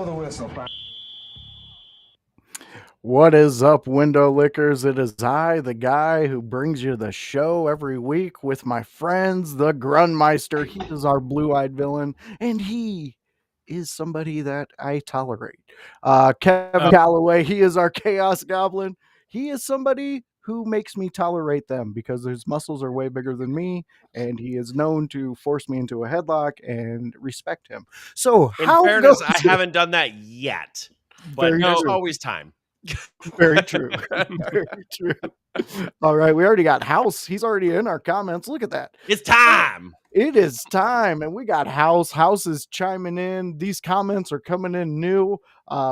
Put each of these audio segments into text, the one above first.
the whistle. What is up, window lickers? It is I, the guy who brings you the show every week with my friends, the Grunmiester. He is our blue-eyed villain, and he is somebody that I tolerate. Kevin Kalloway, he is our Chaos Goblin. He is somebody who makes me tolerate them because his muscles are way bigger than me, and he is known to force me into a headlock and respect him. So, In how fairness, goes I haven't done that yet, but Very there's true. always time. Very true. Very true. All right, we already got House. He's already in our comments. Look at that. It's time. It is time, and we got House. House is chiming in. These comments are coming in new.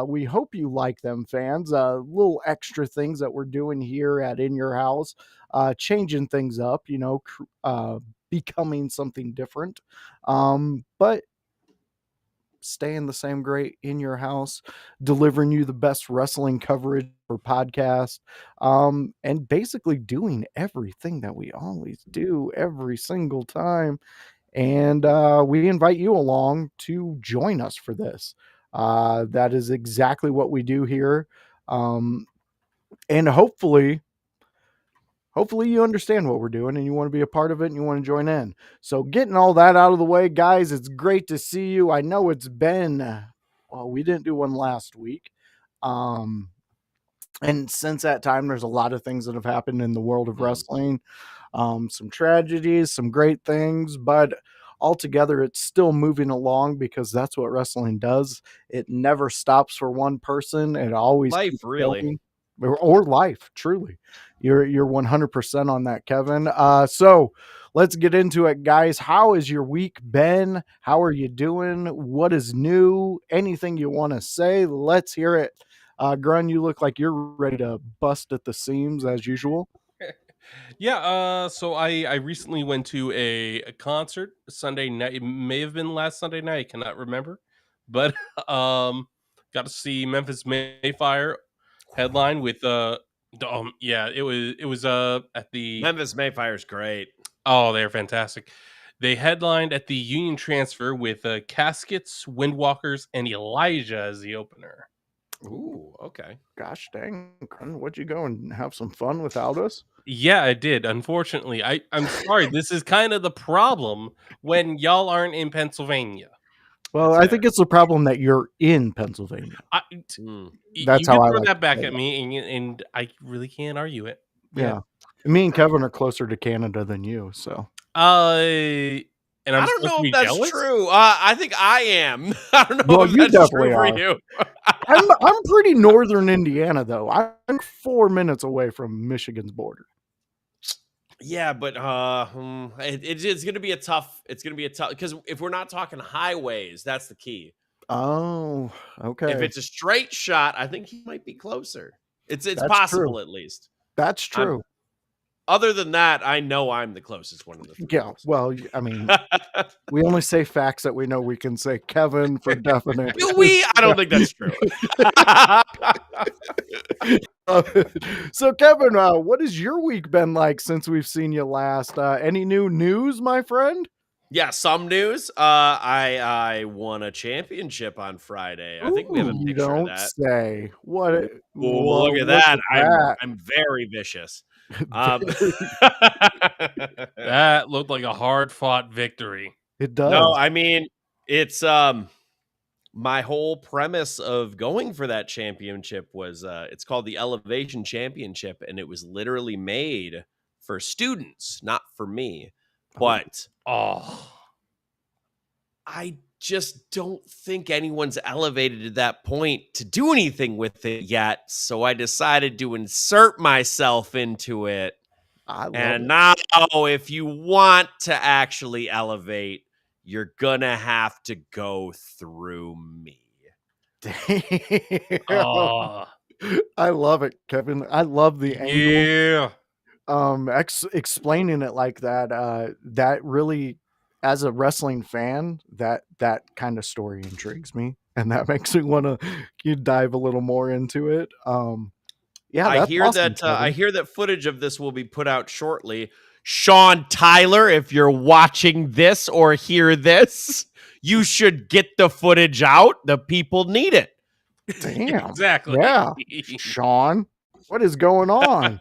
We hope you like them, fans. Little extra things that we're doing here at In Your House, changing things up. Becoming something different. But staying the same great In Your House, delivering you the best wrestling coverage for podcast, and basically doing everything that we always do every single time. And we invite you along to join us for this. That is exactly what we do here. And hopefully you understand what we're doing and you want to be a part of it and you want to join in. So getting all that out of the way, guys, it's great to see you. I know it's been, well, we didn't do one last week. And since that time, there's a lot of things that have happened in the world of wrestling. Some tragedies, some great things, but altogether it's still moving along because that's what wrestling does. It never stops for one person. It always Life, keeps really. going. Or life, truly. You're 100% on that, Kevin. So let's get into it, guys. How has your week been? How are you doing? What is new? Anything you want to say? Let's hear it. Grun, you look like you're ready to bust at the seams as usual. Yeah, so I recently went to a concert Sunday night. It may have been last Sunday night, I cannot remember. But got to see Memphis Mayfire headline with yeah, it was at the Memphis Mayfire's great. Oh, they're fantastic. They headlined at the Union Transfer with Caskets, Windwalkers, and Elijah as the opener. Ooh, okay. Gosh dang, Grun, would you go and have some fun without us? Yeah, I did. Unfortunately, I'm sorry. This is kind of the problem when y'all aren't in Pennsylvania. Well, I think it's the problem that you're in Pennsylvania. That's you how can I throw like that back to say at me, and I really can't argue it. Yeah. Me and Kevin are closer to Canada than you, so. And I don't know if that's true. I think I am. I don't know if you that's true definitely for are. you. I'm pretty northern Indiana, though. I'm 4 minutes away from Michigan's border. Yeah, but it's going to be a tough. It's going to be a tough because if we're not talking highways, that's the key. Oh, okay. If it's a straight shot, I think he might be closer. It's That's possible true. at least. That's true. Other than that, I know I'm the closest one of the three. Yeah, well, I mean, we only say facts that we know we can say. Kevin, for definite. Do we? I don't think that's true. So, Kevin, what has your week been like since we've seen you last? Any new news, my friend? Yeah, some news. I won a championship on Friday. I think we have a You picture of don't that. say. What? Well, look at that. I'm very vicious. That looked like a hard-fought victory. It does. No, I mean, it's my whole premise of going for that championship was it's called the Elevation Championship, and it was literally made for students, not for me. But I just don't think anyone's elevated to that point to do anything with it yet. So I decided to insert myself into it. And now, if you want to actually elevate, you're gonna have to go through me. I love it, Kevin. I love the angle. Yeah. Explaining it like that, that really, as a wrestling fan, that kind of story intrigues me, and that makes me want to dive a little more into it. Yeah, I that's hear awesome, that I hear that footage of this will be put out shortly. Sean Tyler, if you're watching this or hear this, you should get the footage out. The people need it. Damn. Exactly. Yeah. Sean, what is going on?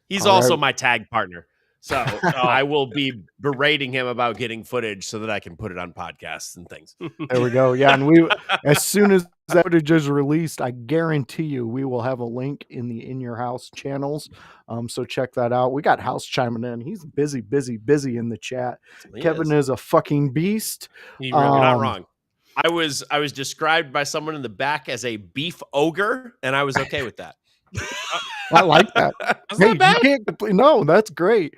He's All also right. my tag partner. So I will be berating him about getting footage so that I can put it on podcasts and things. There we go. Yeah. And as soon as that footage is released, I guarantee you we will have a link in the In Your House channels. So check that out. We got House chiming in. He's busy in the chat. Kevin is a fucking beast. He really You're not wrong. I was described by someone in the back as a beef ogre, and I was okay with that. I like that. That's not bad. No, that's great.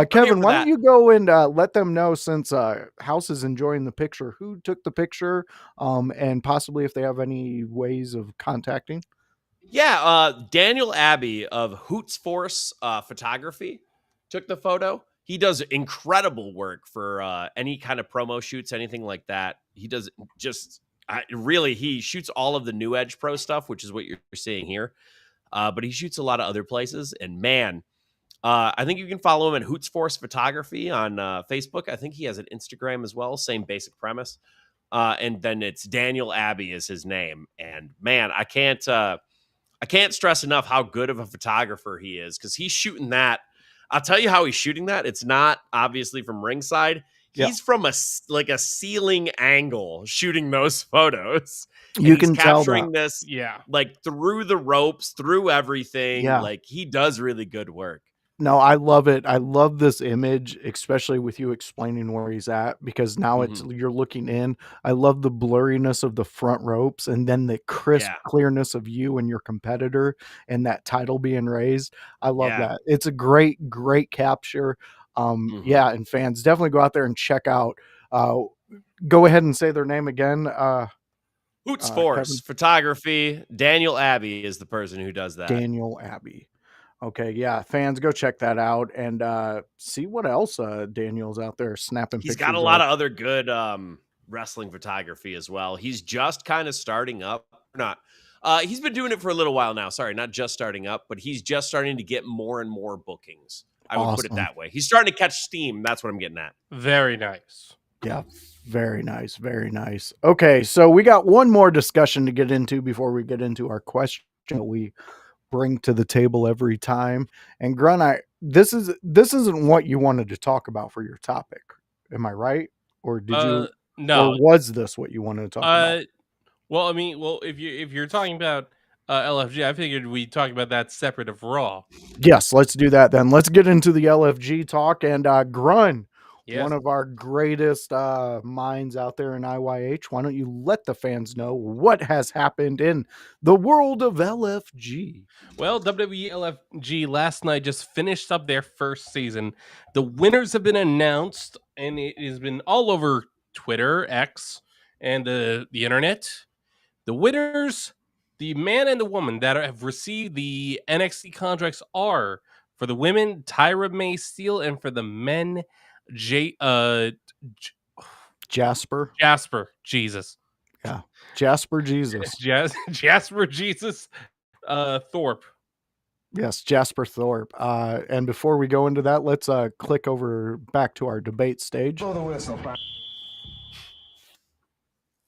Kevin, why don't you go and let them know, since House is enjoying the picture, who took the picture, and possibly if they have any ways of contacting. Yeah, Daniel Abbey of Hoots Force Photography took the photo. He does incredible work for any kind of promo shoots, anything like that. He does he shoots all of the New Edge Pro stuff, which is what you're seeing here. But he shoots a lot of other places. And man, I think you can follow him at Hoots Force Photography on Facebook. I think he has an Instagram as well. Same basic premise. And then it's Daniel Abbey is his name. And man, I can't stress enough how good of a photographer he is, because he's shooting that. I'll tell you how he's shooting that. It's not obviously from ringside. He's from a ceiling angle shooting those photos. You can capturing tell this, like through the ropes, through everything. Yeah. Like he does really good work. No, I love it. I love this image, especially with you explaining where he's at, because now you're looking in. I love the blurriness of the front ropes, and then the crisp clearness of you and your competitor, and that title being raised. I love that. It's a great capture. Yeah, and fans definitely go out there and check out. Go ahead and say their name again. Hoots Force Photography. Daniel Abbey is the person who does that. Daniel Abbey. Okay, yeah, fans, go check that out and see what else Daniel's out there snapping pictures. He's got a lot of other good wrestling photography as well. He's just kind of starting up. He's been doing it for a little while now. Sorry, not just starting up, but he's just starting to get more and more bookings. I would put it that way. He's starting to catch steam. That's what I'm getting at. Very nice. Yeah, very nice. Very nice. Okay, so we got one more discussion to get into before we get into our question that we bring to the table every time. And Grun, this isn't what you wanted to talk about for your topic. Am I right? Or did you? No. Or was this what you wanted to talk about? Well, I mean, if you're talking about LFG, I figured we'd talk about that separate of Raw. Yes, let's do that then. Let's get into the LFG talk. And Grun, one of our greatest minds out there in IYH, why don't you let the fans know what has happened in the world of LFG? Well, WWE LFG last night just finished up their first season. The winners have been announced, and it has been all over Twitter, X, and the internet. The winners, the man and the woman that have received the NXT contracts are, for the women, Tyra May Steele, and for the men, Jasper Jesus. Yeah. Jasper Jesus. Jasper Jesus Thorpe. Yes, Jasper Thorpe. And before we go into that, let's click over back to our debate stage. Blow the whistle.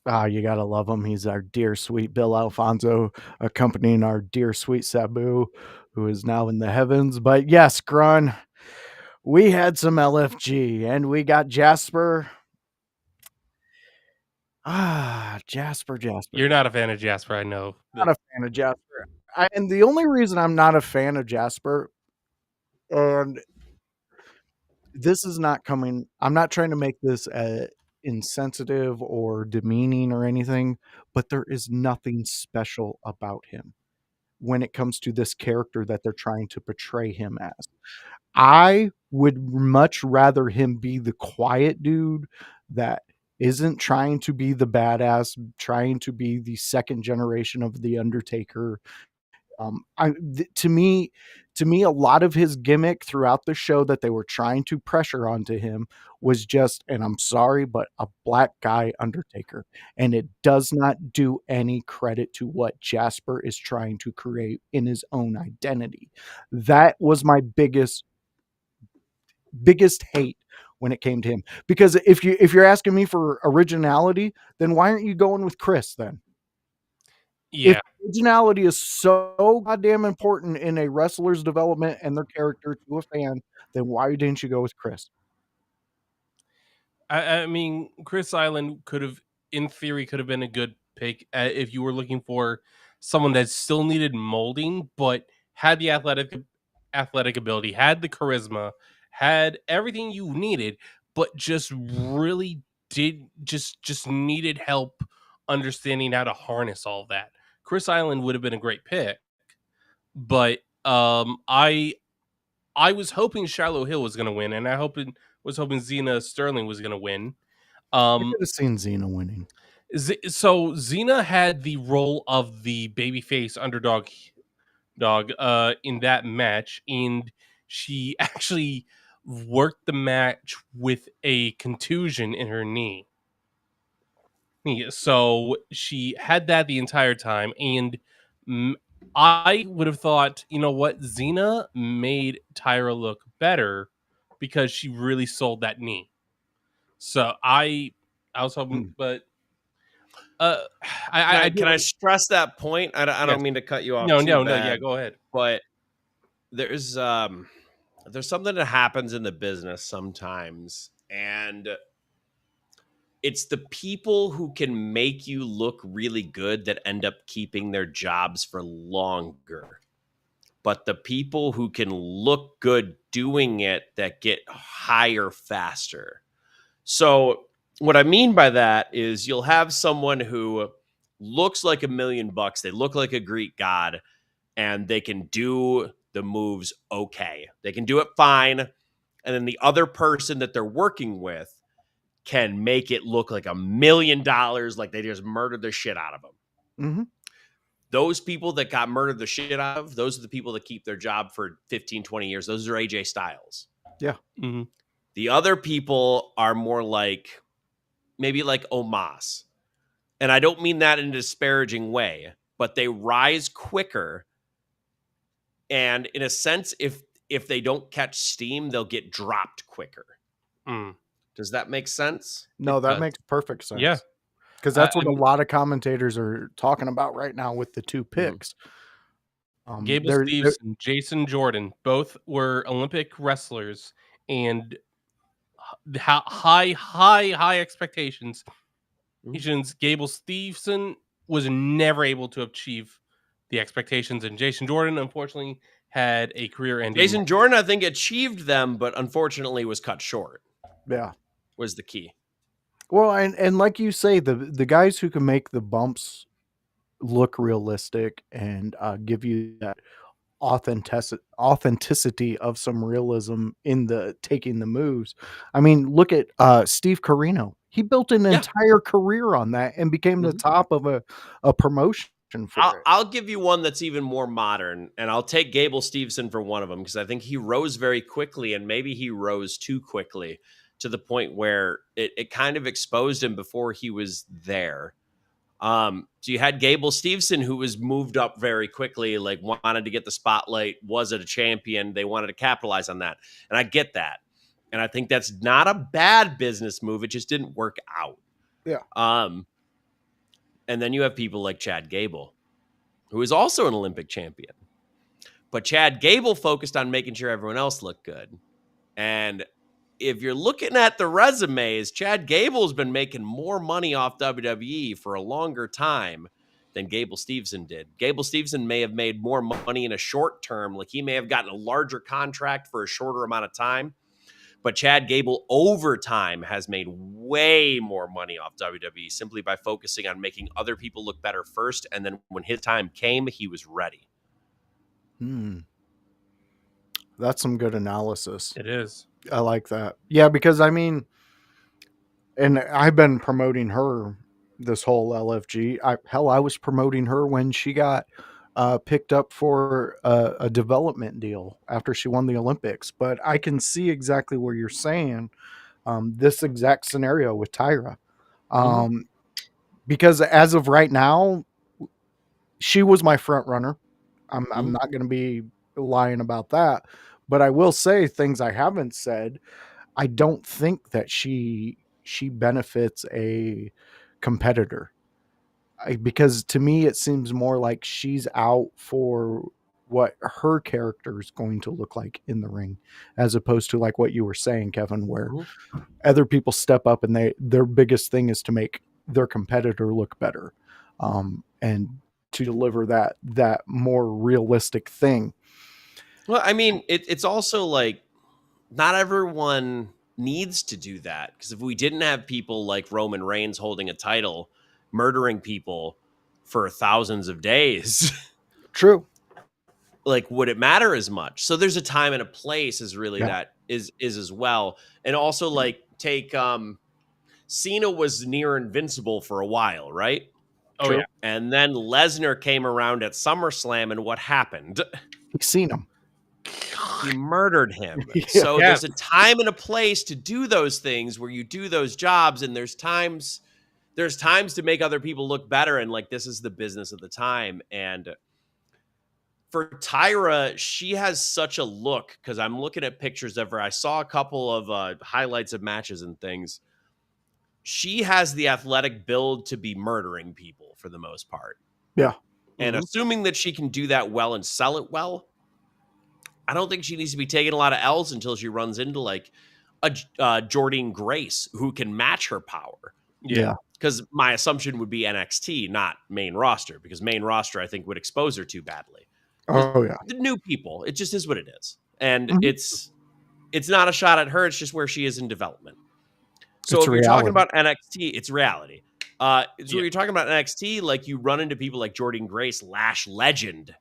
You gotta love him. He's our dear sweet Bill Alfonso, accompanying our dear sweet Sabu, who is now in the heavens. But yes, Grun, we had some LFG, and we got Jasper. Jasper. You're not a fan of Jasper, I know. Not a fan of Jasper. And the only reason I'm not a fan of Jasper, and this is not coming, I'm not trying to make this insensitive or demeaning or anything, but there is nothing special about him when it comes to this character that they're trying to portray him as. I would much rather him be the quiet dude that isn't trying to be the badass, trying to be the second generation of The Undertaker, To me, a lot of his gimmick throughout the show that they were trying to pressure onto him was just, and I'm sorry, but a black guy Undertaker, and it does not do any credit to what Jasper is trying to create in his own identity. That was my biggest hate when it came to him. Because if you're asking me for originality, then why aren't you going with Chris then? If Yeah. originality is so goddamn important in a wrestler's development and their character to a fan, then why didn't you go with Chris? I mean, Chris Island in theory, could have been a good pick if you were looking for someone that still needed molding, but had the athletic ability, had the charisma, had everything you needed, but just really did just needed help understanding how to harness all of that. Chris Island would have been a great pick, but I was hoping Shiloh Hill was going to win, and was hoping Xena Sterling was going to win. I Um, could have seen Xena winning. so Xena had the role of the babyface underdog dog in that match, and she actually worked the match with a contusion in her knee. So she had that the entire time, and mm, I would have thought, you know what, Xena made Tyra look better because she really sold that knee. So I was hoping, Mm. but Can I I, do can I stress that point? I yes. don't mean to cut you off No, too no, yeah, bad, go ahead. but there's something that happens in the business sometimes, and it's the people who can make you look really good that end up keeping their jobs for longer. But the people who can look good doing it that get higher faster. So, what I mean by that is you'll have someone who looks like $1,000,000. They look like a Greek god and they can do the moves okay. They can do it fine. And then the other person that they're working with can make it look like $1,000,000, like they just murdered the shit out of them. Mm-hmm. Those people that got murdered the shit out of, those are the people that keep their job for 15, 20 years. Those are AJ Styles. Yeah. Mm-hmm. The other people are more like, maybe like Omos. And I don't mean that in a disparaging way, but they rise quicker. And in a sense, if they don't catch steam, they'll get dropped quicker. Mm. Does that make sense? No, It that does. makes perfect sense. Yeah. Because that's what I a mean, lot of commentators are talking about right now with the two picks. Gable They're Steveson, Jason Jordan, both were Olympic wrestlers, and high expectations. Gable Steveson was never able to achieve the expectations, and Jason Jordan, unfortunately, had a career-ending. Jason Jordan, I think, achieved them, but unfortunately was cut short. Yeah. Was the key. Well, and like you say, the guys who can make the bumps look realistic and give you that authenticity of some realism in the taking the moves. I mean, look at Steve Corino. He built an entire career on that and became the top of a promotion for it. I'll give you one that's even more modern, and I'll take Gable Steveson for one of them because I think he rose very quickly, and maybe he rose too quickly to the point where it kind of exposed him before he was there. So you had Gable Steveson, who was moved up very quickly, like wanted to get the spotlight, was a champion. They wanted to capitalize on that. And I get that. And I think that's not a bad business move. It just didn't work out. Yeah. And then you have people like Chad Gable, who is also an Olympic champion. But Chad Gable focused on making sure everyone else looked good. And if you're looking at the resumes, Chad Gable's been making more money off WWE for a longer time than Gable Steveson did. Gable Steveson may have made more money in a short term, like he may have gotten a larger contract for a shorter amount of time. But Chad Gable over time has made way more money off WWE simply by focusing on making other people look better first. And then when his time came, he was ready. That's some good analysis. It is. I like that. Yeah, because I mean, and I've been promoting her this whole LFG. I was promoting her when she got picked up for a development deal after she won the Olympics. But I can see exactly where you're saying this exact scenario with Tyra. Because as of right now, she was my front runner. I'm not going to be lying about that. But I will say things I haven't said. I don't think that she benefits a competitor. Because to me it seems more like she's out for what her character is going to look like in the ring, as opposed to like what you were saying, Kevin, where other people step up and their biggest thing is to make their competitor look better, and to deliver that more realistic thing. Well, I mean, it's also like not everyone needs to do that, because if we didn't have people like Roman Reigns holding a title, murdering people for thousands of days, True. like, would it matter as much? So there's a time and a place is really Yeah. that is as well. And also like take Cena was near invincible for a while, right? Oh True. yeah. And then Lesnar came around at SummerSlam, and what happened? You've seen them. He murdered him. Yeah. So there's a time and a place to do those things where you do those jobs, and there's times to make other people look better, and like this is the business of the time. And for Tyra, she has such a look, because I'm looking at pictures of her. I saw a couple of highlights of matches and things. She has the athletic build to be murdering people for the most part. Yeah. And assuming that she can do that well and sell it well, I don't think she needs to be taking a lot of L's until she runs into like a Jordynne Grace who can match her power. Yeah. Because my assumption would be NXT, not main roster, because main roster I think would expose her too badly. Oh yeah. The new people, it just is what it is. And it's not a shot at her, it's just where she is in development. So It's if you're reality. talking about NXT, it's reality. So you're talking about NXT, like you run into people like Jordynne Grace, Lash Legend,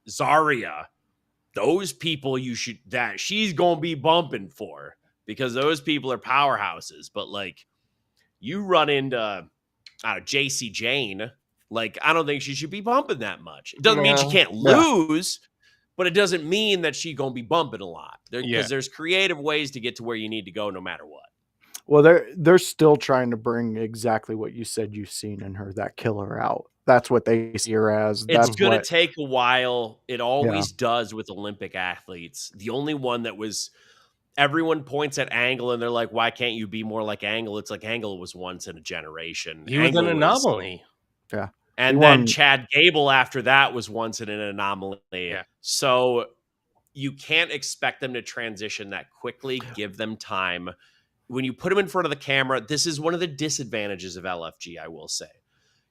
Zarya. Those people that she's gonna be bumping for, because those people are powerhouses. But like you run into JC Jane, like I don't think she should be bumping that much. It doesn't mean she can't lose, but it doesn't mean that she's gonna be bumping a lot. Because there's creative ways to get to where you need to go no matter what. Well, they're still trying to bring exactly what you said you've seen in her, that killer out. That's what they see her as. It's That's going to what take a while. It always does with Olympic athletes. The only one that was, everyone points at Angle and they're like, why can't you be more like Angle? It's like Angle was once in a generation. He was an anomaly. Yeah. And then Chad Gable after that was once in an anomaly. Yeah. So you can't expect them to transition that quickly. Give them time. When you put them in front of the camera, this is one of the disadvantages of LFG, I will say.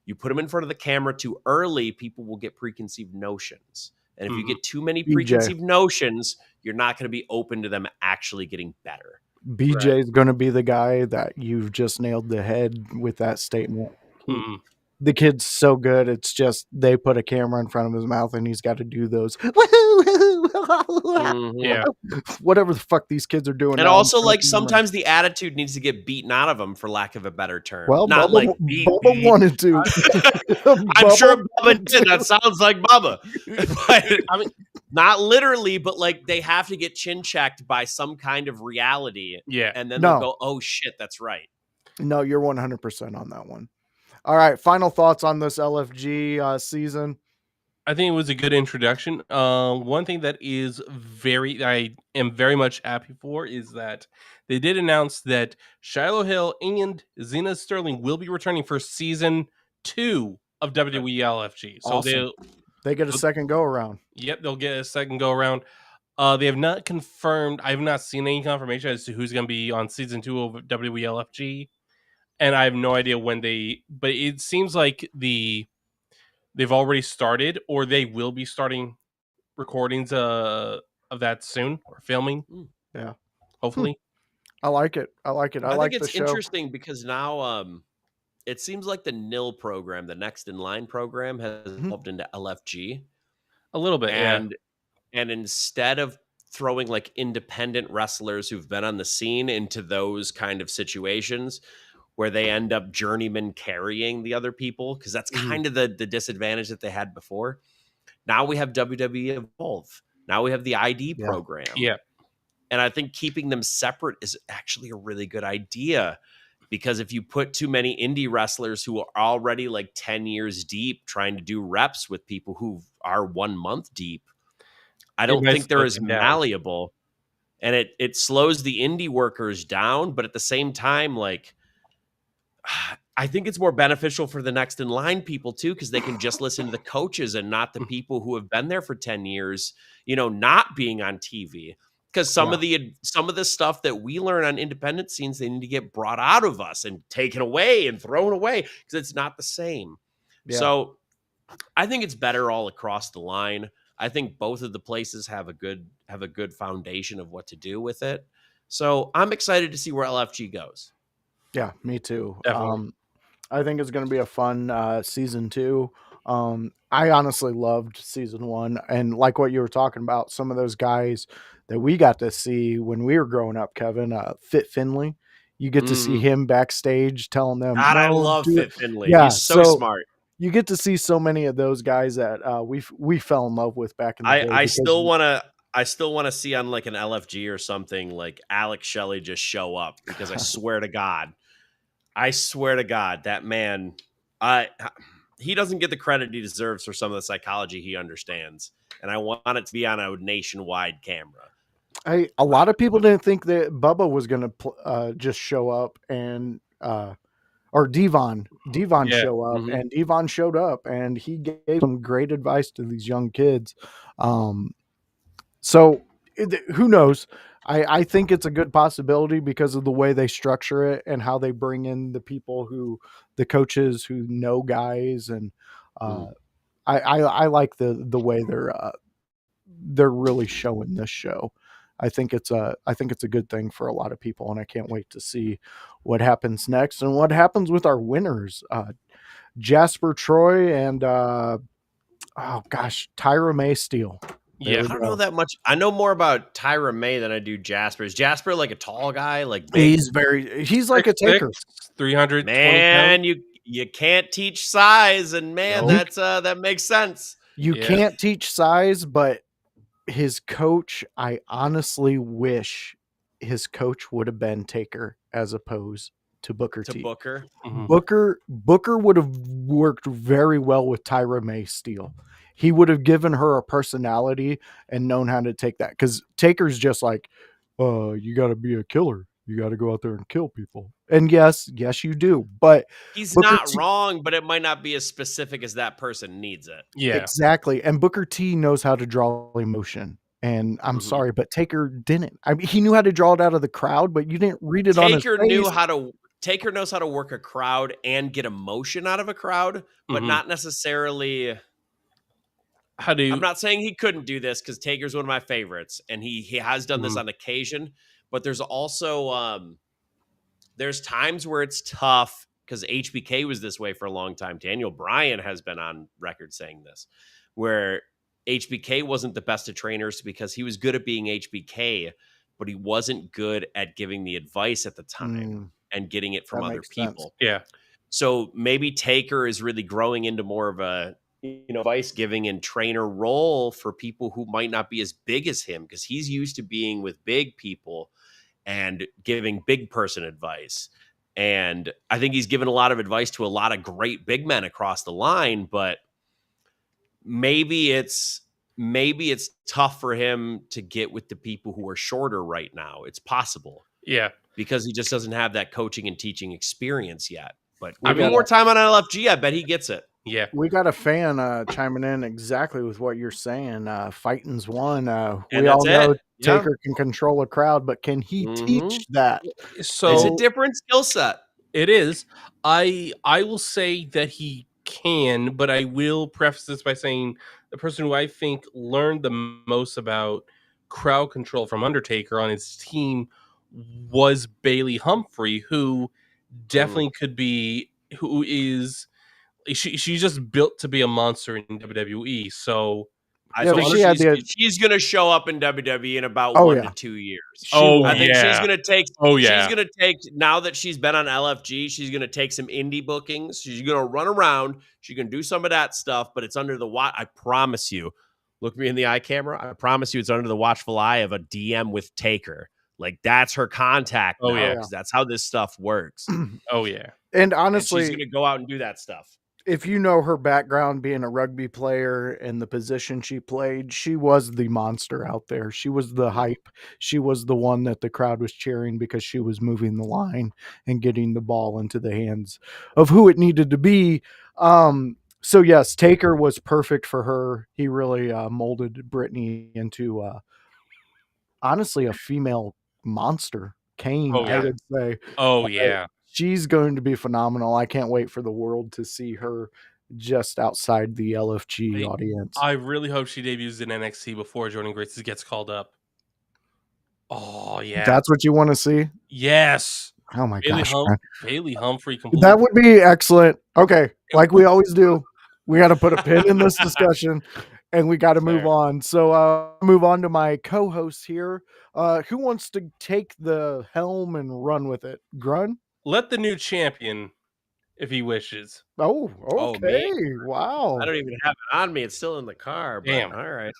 You put them in front of the camera too early, people will get preconceived notions. And if you get too many preconceived notions, you're not going to be open to them actually getting better. BJ is going to be the guy that you've just nailed the head with that statement. The kid's so good. It's just they put a camera in front of his mouth and he's got to do those whatever the fuck these kids are doing. And also, like, sometimes the attitude needs to get beaten out of them, for lack of a better term. Well, not Bubba, like Bubba wanted to. I'm sure Bubba did. That sounds like Bubba. But, I mean, not literally, but like they have to get chin checked by some kind of reality. Yeah. And then they'll go, oh shit, that's right. No, you're 100% on that one. All right. Final thoughts on this LFG season. I think it was a good introduction. One thing that I am very much happy for is that they did announce that Shiloh Hill and Zena Sterling will be returning for season 2 of WWE LFG. So awesome. They get a second go around. Yep, they'll get a second go around. They have not confirmed. I have not seen any confirmation as to who's going to be on season 2 of WWE LFG, and I have no idea when but it seems like they've already started, or they will be starting recordings of that soon, or filming. Yeah, hopefully. I like it. I like it. I like think the it's show. Interesting because now it seems like the NIL program, the Next in Line program, has evolved into LFG a little bit, and instead of throwing like independent wrestlers who've been on the scene into those kind of situations where they end up journeyman carrying the other people, because that's kind of the disadvantage that they had before. Now we have WWE Evolve. Now we have the ID Yeah. program. Yeah. And I think keeping them separate is actually a really good idea, because if you put too many indie wrestlers who are already like 10 years deep trying to do reps with people who are 1 month deep, I don't think they're as malleable, and it slows the indie workers down. But at the same time, like, I think it's more beneficial for the next in line people too, because they can just listen to the coaches and not the people who have been there for 10 years, not being on TV. Because some of the stuff that we learn on independent scenes, they need to get brought out of us and taken away and thrown away, because it's not the same. Yeah. So I think it's better all across the line. I think both of the places have a good foundation of what to do with it. So I'm excited to see where LFG goes. Yeah, me too. Definitely. I think it's going to be a fun season 2. I honestly loved season 1, and like what you were talking about, some of those guys that we got to see when we were growing up, Kevin, Fit Finley, you get to see him backstage telling them, God, I no, love do Fit it. Finley. Yeah, He's so smart. You get to see so many of those guys that we fell in love with back in the day. I still want to see on like an LFG or something, like Alex Shelley just show up, because I swear to God, that man, he doesn't get the credit he deserves for some of the psychology he understands, and I want it to be on a nationwide camera. A lot of people didn't think that Bubba was going to just show up and or Devon show up, and Devon showed up, and he gave some great advice to these young kids. So who knows? I think it's a good possibility because of the way they structure it and how they bring in the coaches who know guys, and I like the way they're really showing this show. I think it's a good thing for a lot of people, and I can't wait to see what happens next and what happens with our winners, Jasper Troy and Tyra May Steele. I don't know that much. I know more about Tyra May than I do Jasper. Is Jasper like a tall guy? Like big? He's like a taker. 320 man, you can't teach size, and man, that makes sense. You can't teach size, but his coach, I honestly wish his coach would have been Taker as opposed to Booker T. Booker. Booker would have worked very well with Tyra May Steele. He would have given her a personality and known how to take that, because Taker's just like, you got to be a killer. You got to go out there and kill people. And yes, you do. But he's not wrong, but it might not be as specific as that person needs it. Yeah, exactly. And Booker T knows how to draw emotion. And I'm sorry, but Taker didn't. I mean, he knew how to draw it out of the crowd, but you didn't read it on his face. Taker knows how to work a crowd and get emotion out of a crowd, but not necessarily. I'm not saying he couldn't do this, because Taker's one of my favorites, and he has done this on occasion. But there's also there's times where it's tough, because HBK was this way for a long time. Daniel Bryan has been on record saying this, where HBK wasn't the best of trainers because he was good at being HBK, but he wasn't good at giving the advice at the time and getting it from other people. Sense. Yeah. So maybe Taker is really growing into more of a advice giving and trainer role for people who might not be as big as him, because he's used to being with big people and giving big person advice. And I think he's given a lot of advice to a lot of great big men across the line, but maybe it's tough for him to get with the people who are shorter right now. It's possible. Yeah. Because he just doesn't have that coaching and teaching experience yet. But give him more time on LFG, I bet he gets it. Yeah. We got a fan chiming in exactly with what you're saying. Fighting's one. We all know Taker can control a crowd, but can he teach that? So it's a different skill set. It is. I will say that he can, but I will preface this by saying the person who I think learned the most about crowd control from Undertaker on his team was Bailey Humphrey, who definitely could be, she's just built to be a monster in WWE. So I Yeah, think but she had she's going to show up in WWE in about Oh, 1 yeah. to 2 years. She will. I think she's going to take. Oh, She's yeah. going to take, now that she's been on LFG, she's going to take some indie bookings. She's going to run around. She's going to do some of that stuff, but it's under the watch. I promise you. Look me in the eye camera. I promise you, it's under the watchful eye of a DM with Taker. Like, that's her contact Oh, now, yeah. because that's how this stuff works. Oh, yeah. And And honestly, she's going to go out and do that stuff. if you know her background being a rugby player and the position she played, she was the monster out there. She was the hype. She was the one that the crowd was cheering because she was moving the line and getting the ball into the hands of who it needed to be. So yes, Taker was perfect for her. He really molded Brittany into honestly a female monster. Kane, Oh, I yeah. would say. Oh, yeah. She's going to be phenomenal. I can't wait for the world to see her just outside the LFG audience. I really hope she debuts in NXT before Jordan Grace gets called up. Oh, yeah. That's what you want to see? Yes. Oh my gosh. Bailey Humphrey completely. That would be excellent. Okay. Like we always do, we got to put a pin in this discussion and we got to move on. So move on to my co-host here. Who wants to take the helm and run with it? Grun? Let the new champion, if he wishes. Oh, okay. Wow. I don't even have it on me. It's still in the car. But Damn. all right.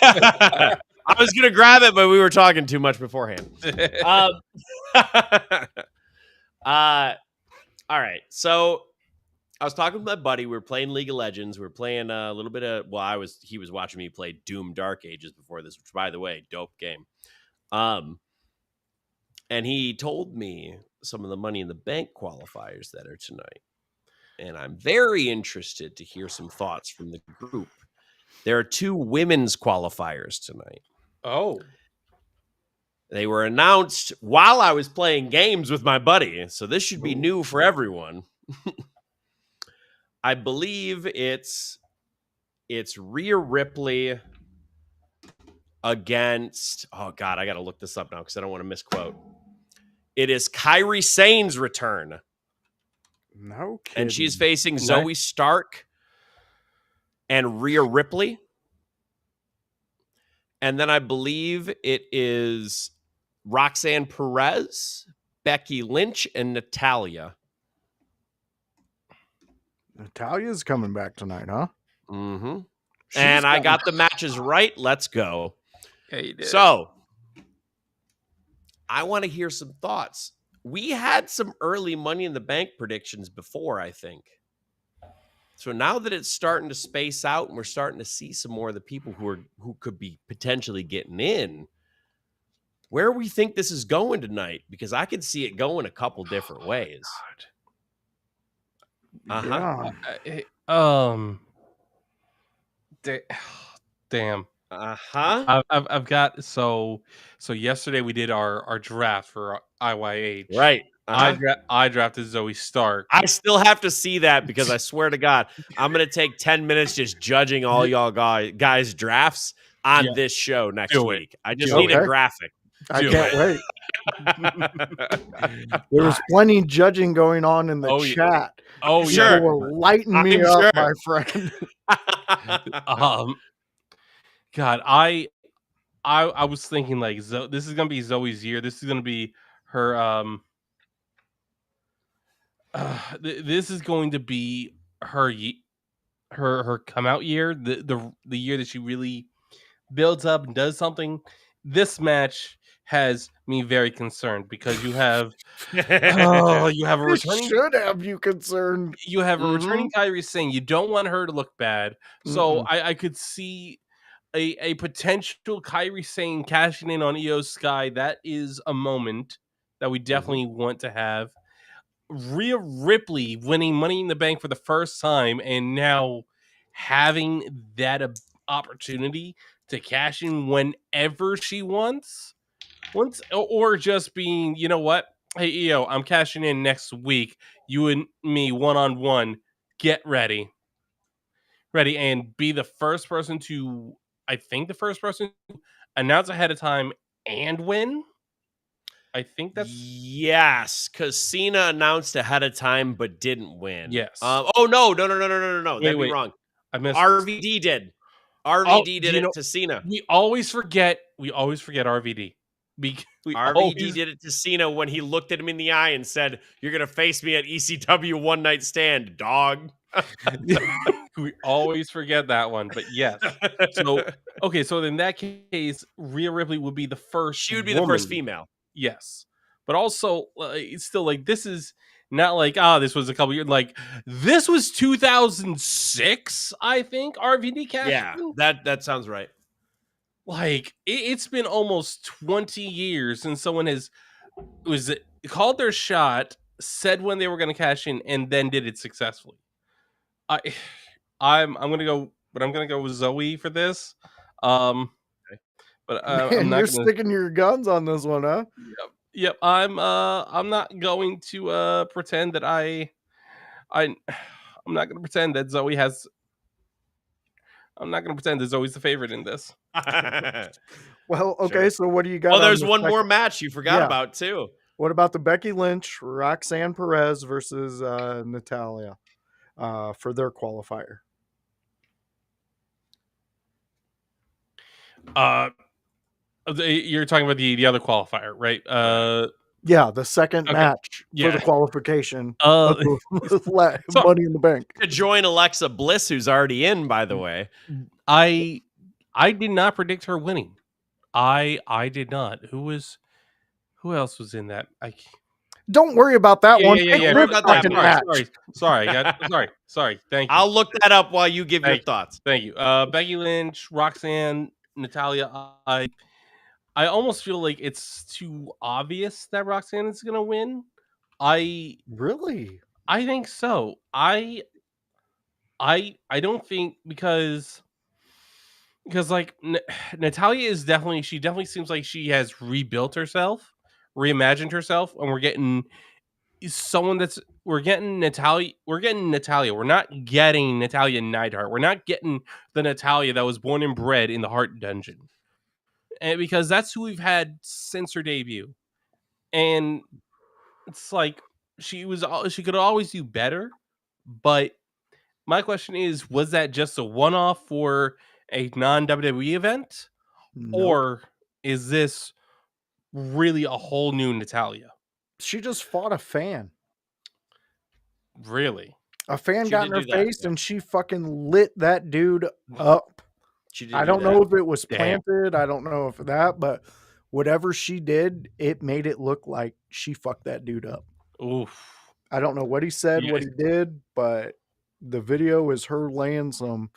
I was going to grab it, but we were talking too much beforehand. All right. So I was talking with my buddy. We were playing League of Legends. We were playing a little bit of, he was watching me play Doom Dark Ages before this, which, by the way, dope game. And he told me some of the Money in the Bank qualifiers that are tonight. And I'm very interested to hear some thoughts from the group. There are 2 women's qualifiers tonight. Oh. They were announced while I was playing games with my buddy, so this should be new for everyone. I believe it's Rhea Ripley against, oh God, I got to look this up now because I don't want to misquote. It is Kairi Sane's return. No kidding. And she's facing Zoe Stark and Rhea Ripley. And then I believe it is Roxanne Perez, Becky Lynch, and Natalya. Natalia's coming back tonight, huh? Mm-hmm. And I got the matches right. Let's go. Yeah, you did. So I want to hear some thoughts. We had some early Money in the Bank predictions before, I think. So now that it's starting to space out and we're starting to see some more of the people who could be potentially getting in, where we think this is going tonight, because I could see it going a couple different ways. Yeah. Damn. I've got so yesterday we did our draft for IYH. Right. I drafted Zoe Stark. I still have to see that because I swear to God, I'm going to take 10 minutes just judging all y'all guys' drafts on this show next week. I just need a graphic. I can't wait. There was plenty judging going on in the chat. Oh, People sure. were lighting me up, my friend. God, I was thinking like this is gonna be Zoe's year. This is gonna be her. This is going to be her come out year. The year that she really builds up and does something. This match has me very concerned because you have you have a returning. Should have you concerned. You have a returning Kairi Sane. You don't want her to look bad, so I could see a potential Kairi Sane cashing in on Io Sky. That is a moment that we definitely want to have. Rhea Ripley winning Money in the Bank for the first time, and now having that opportunity to cash in whenever she wants, or just being, you know what? Hey, Io, I'm cashing in next week. You and me one-on-one. Get ready. And be the first person to, I think the first person to announce ahead of time and win. I think that's... Yes, because Cena announced ahead of time but didn't win. Yes. No. That'd be wrong. I missed RVD did. RVD did it to Cena. We always forget RVD. RVD did it to Cena when he looked at him in the eye and said, "You're gonna face me at ECW One Night Stand, dog." We always forget that one, but yes. So okay, so in that case, Rhea Ripley would be the first. She would be woman. the first female. Yes, but also it's still like this is not like this was a couple years. Like this was 2006, I think. RVD cashed. Yeah, that sounds right. Like it's been almost 20 years since someone was called their shot, said when they were going to cash in, and then did it successfully. I'm gonna go, but I'm gonna go with Zoe for this. But I'm not you're gonna... sticking your guns on this one, huh? Yep. I'm not going to pretend that I'm not gonna pretend that Zoe has. I'm not gonna pretend that Zoe's the favorite in this. Well, okay. Sure. So what do you got? Oh, there's one more match you forgot about too. What about the Becky Lynch, Roxanne Perez versus Natalia for their qualifier? You're talking about the other qualifier, right? Yeah, the second match for the qualification. Money in the Bank. To join Alexa Bliss, who's already in, by the way. I did not predict her winning. I did not. Who else was in that? Don't worry about that one. Yeah. Worry about that match. Sorry. Thank you. I'll look that up while you give your thoughts. Thank you. Becky Lynch, Roxanne, Natalia. I almost feel like it's too obvious that Roxanne is going to win. I think so. I don't think because like Natalia is definitely seems like she has rebuilt herself, reimagined herself, and we're getting Natalia. We're not getting Natalia Neidhart. We're not getting the Natalia that was born and bred in the Heart Dungeon. And because that's who we've had since her debut. And it's like she could always do better, but my question is, was that just a one-off for a non-WWE event? Nope. Or is this really a whole new Natalia? She just fought a fan. Really? A fan got in her face and she fucking lit that dude up. I don't know if it was planted. I don't know if that, but whatever she did, it made it look like she fucked that dude up. Oof. I don't know what he said, what he did, but the video is her laying some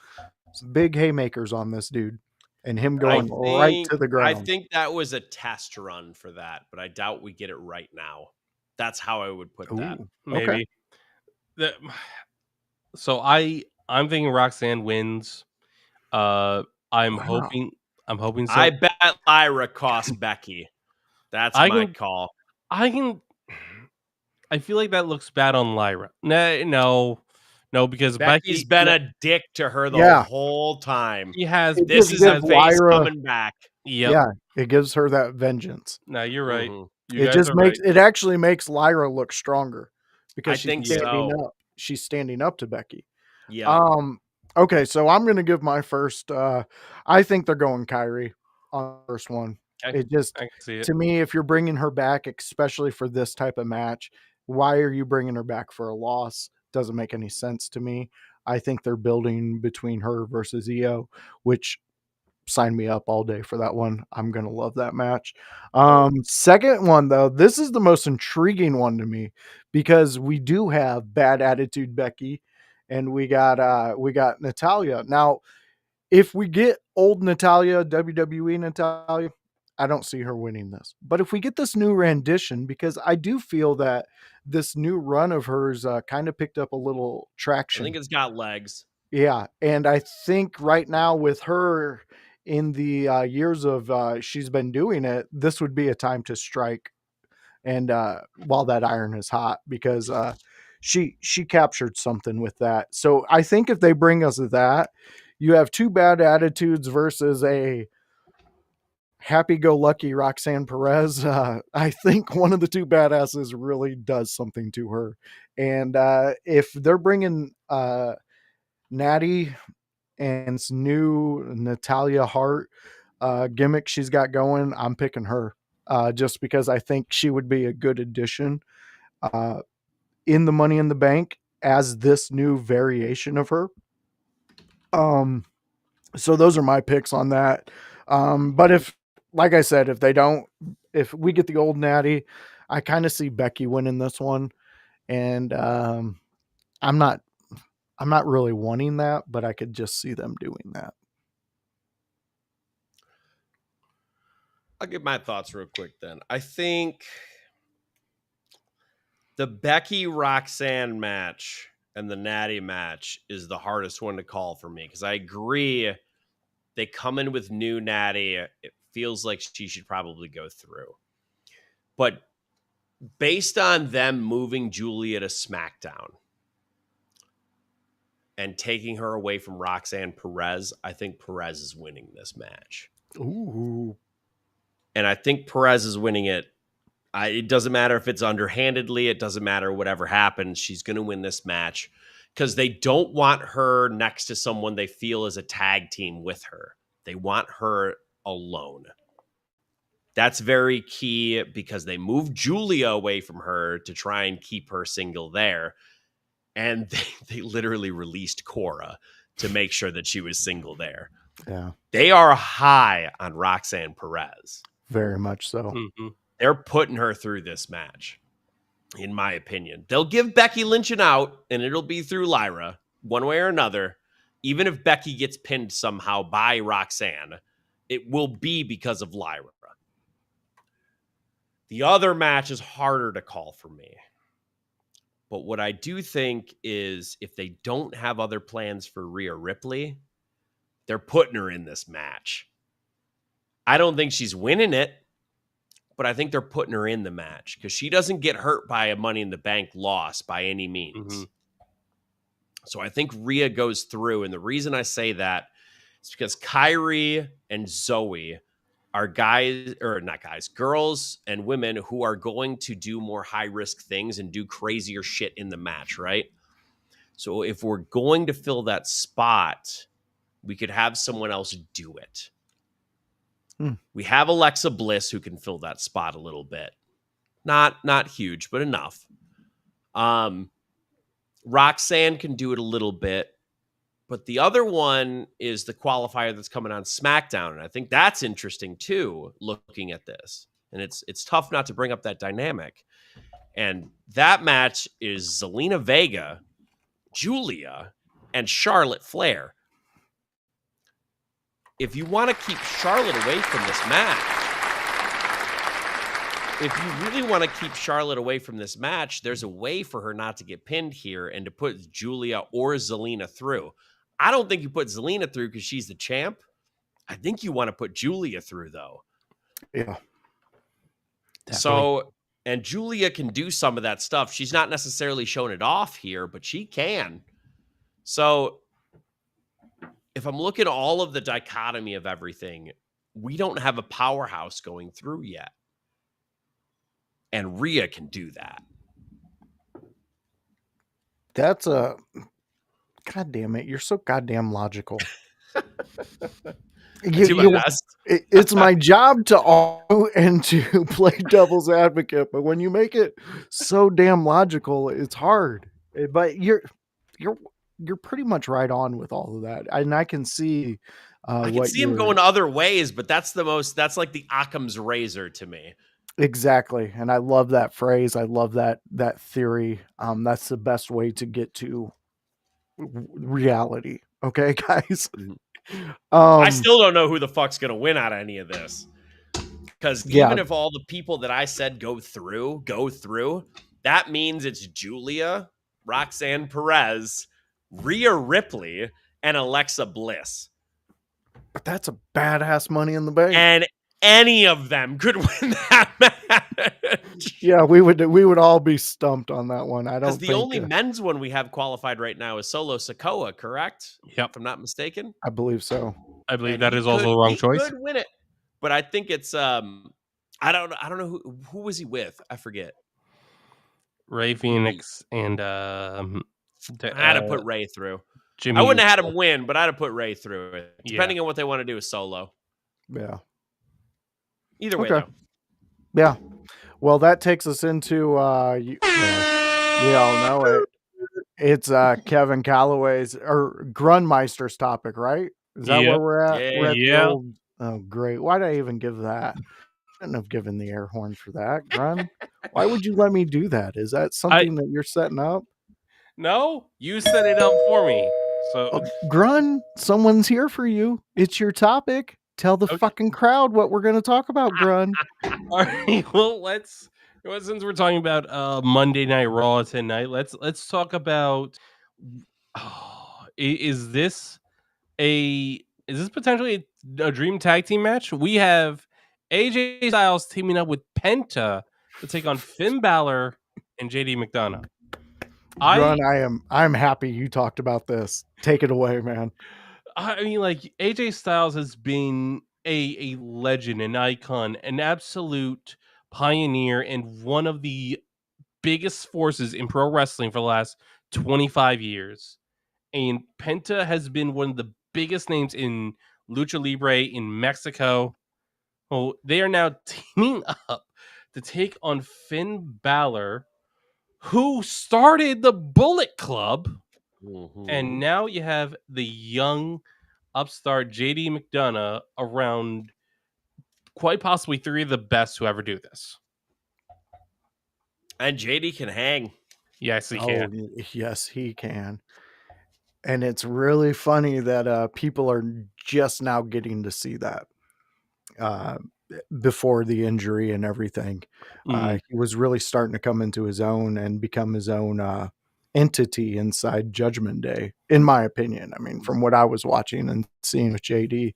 big haymakers on this dude and him going right to the ground. I think that was a test run for that, but I doubt we get it right now. That's how I would put that. Maybe. Okay. So I'm thinking Roxanne wins. I'm hoping so. I bet Lyra cost Becky. That's my call. I feel like that looks bad on Lyra. No, because Becky's been a dick to her the whole time. He has. This is a face coming back. Yep. Yeah, it gives her that vengeance. No, you're right. Mm-hmm. It just makes it actually makes Lyra look stronger because she's standing up. She's standing up to Becky. Yeah. Okay, so I'm gonna give my first. I think they're going Kyrie on the first one. Okay. It just to me, if you're bringing her back, especially for this type of match, why are you bringing her back for a loss? Doesn't make any sense to me. I think they're building between her versus Io, which sign me up all day for that one. I'm gonna love that match. Second one though, this is the most intriguing one to me because we do have Bad Attitude Becky. And we got Natalia. Now, if we get old Natalia, WWE Natalia, I don't see her winning this. But if we get this new rendition, because I do feel that this new run of hers kind of picked up a little traction. I think it's got legs. Yeah, and I think right now with her in the years of she's been doing it, this would be a time to strike. And while that iron is hot, because she captured something with that. So I think if they bring us that, you have two Bad Attitudes versus a happy-go-lucky Roxanne Perez. I think one of the two badasses really does something to her. And if they're bringing Natty and this new Natalia Hart gimmick she's got going, I'm picking her just because I think she would be a good addition in the Money in the Bank as this new variation of her. So those are my picks on that. But if, like I said, if we get the old Natty, I kind of see Becky winning this one, and I'm not really wanting that, but I could just see them doing that. I'll give my thoughts real quick then. I think the Becky Roxanne match and the Natty match is the hardest one to call for me because I agree they come in with new Natty. It feels like she should probably go through. But based on them moving Julia to SmackDown and taking her away from Roxanne Perez, I think Perez is winning this match. Ooh. And I think Perez is winning it. It doesn't matter if it's underhandedly. It doesn't matter whatever happens. She's going to win this match because they don't want her next to someone they feel is a tag team with her. They want her alone. That's very key because they moved Julia away from her to try and keep her single there. And they literally released Cora to make sure that she was single there. Yeah. They are high on Roxanne Perez. Very much so. Mm-hmm. They're putting her through this match, in my opinion. They'll give Becky Lynch an out, and it'll be through Lyra, one way or another. Even if Becky gets pinned somehow by Roxanne, it will be because of Lyra. The other match is harder to call for me. But what I do think is if they don't have other plans for Rhea Ripley, they're putting her in this match. I don't think she's winning it, but I think they're putting her in the match because she doesn't get hurt by a Money in the Bank loss by any means. Mm-hmm. So I think Rhea goes through. And the reason I say that is because Kyrie and Zoe are girls and women who are going to do more high-risk things and do crazier shit in the match, right? So if we're going to fill that spot, we could have someone else do it. We have Alexa Bliss who can fill that spot a little bit. Not huge, but enough. Roxanne can do it a little bit. But the other one is the qualifier that's coming on SmackDown. And I think that's interesting too, looking at this. And it's tough not to bring up that dynamic. And that match is Zelina Vega, Julia, and Charlotte Flair. If you want to keep Charlotte away from this match, if you really want to keep Charlotte away from this match, there's a way for her not to get pinned here and to put Julia or Zelina through. I don't think you put Zelina through because she's the champ. I think you want to put Julia through, though. Yeah. Definitely. So, and Julia can do some of that stuff. She's not necessarily showing it off here, but she can. So, if I'm looking at all of the dichotomy of everything, we don't have a powerhouse going through yet. And Rhea can do that. That's a... God damn it. You're so goddamn logical. It's my job to argue and to play devil's advocate, but when you make it so damn logical, it's hard. But you're pretty much right on with all of that, and I can see. I can see him going other ways, but that's like the Occam's razor to me. Exactly, and I love that phrase. I love that theory. That's the best way to get to reality. Okay, guys. I still don't know who the fuck's gonna win out of any of this, because even if all the people that I said go through, that means it's Julia, Roxanne Perez, Rhea Ripley, and Alexa Bliss. But that's a badass Money in the Bank, and any of them could win that match. Yeah, we would all be stumped on that one. I don't. Because the only men's one we have qualified right now is Solo Sikoa, correct? Yep, if I'm not mistaken. I believe so. I believe that is also the wrong choice. He could win it, but I think it's I don't know who was he with? I forget. Ray Phoenix and I had to put Ray through. Jimmy, I wouldn't have had him win, but I'd have put Ray through it, depending yeah. on what they want to do with Solo. Yeah. Either way, though. Yeah. Well, that takes us into we all know it. It's Kevin Kalloway's or Grunmeister's topic, right? Is that where Yep. we're at? Yeah. We're at the Yeah. old. Oh, great! Why did I even give that? Shouldn't have given the air horn for that, Grun. Why would you let me do that? Is that something that you're setting up? No, you set it up for me. So Grun, someone's here for you. It's your topic. Tell the fucking crowd what we're going to talk about, Grun. All right. Well, since we're talking about Monday Night Raw tonight, let's talk about. Is this potentially a dream tag team match? We have AJ Styles teaming up with Penta to take on Finn Balor and JD McDonough. Grun, I'm happy you talked about this. Take it away, man. I mean, like, AJ Styles has been a legend, an icon, an absolute pioneer, and one of the biggest forces in pro wrestling for the last 25 years. And Penta has been one of the biggest names in Lucha Libre in Mexico. Well, they are now teaming up to take on Finn Balor, who started the Bullet Club. And now you have the young upstart JD McDonough around quite possibly three of the best who ever do this. And JD can hang. Yes, he can. Yes, he can. And it's really funny that people are just now getting to see that before the injury and everything. He was really starting to come into his own and become his own entity inside Judgment Day, in my opinion. I mean, from what I was watching and seeing with JD.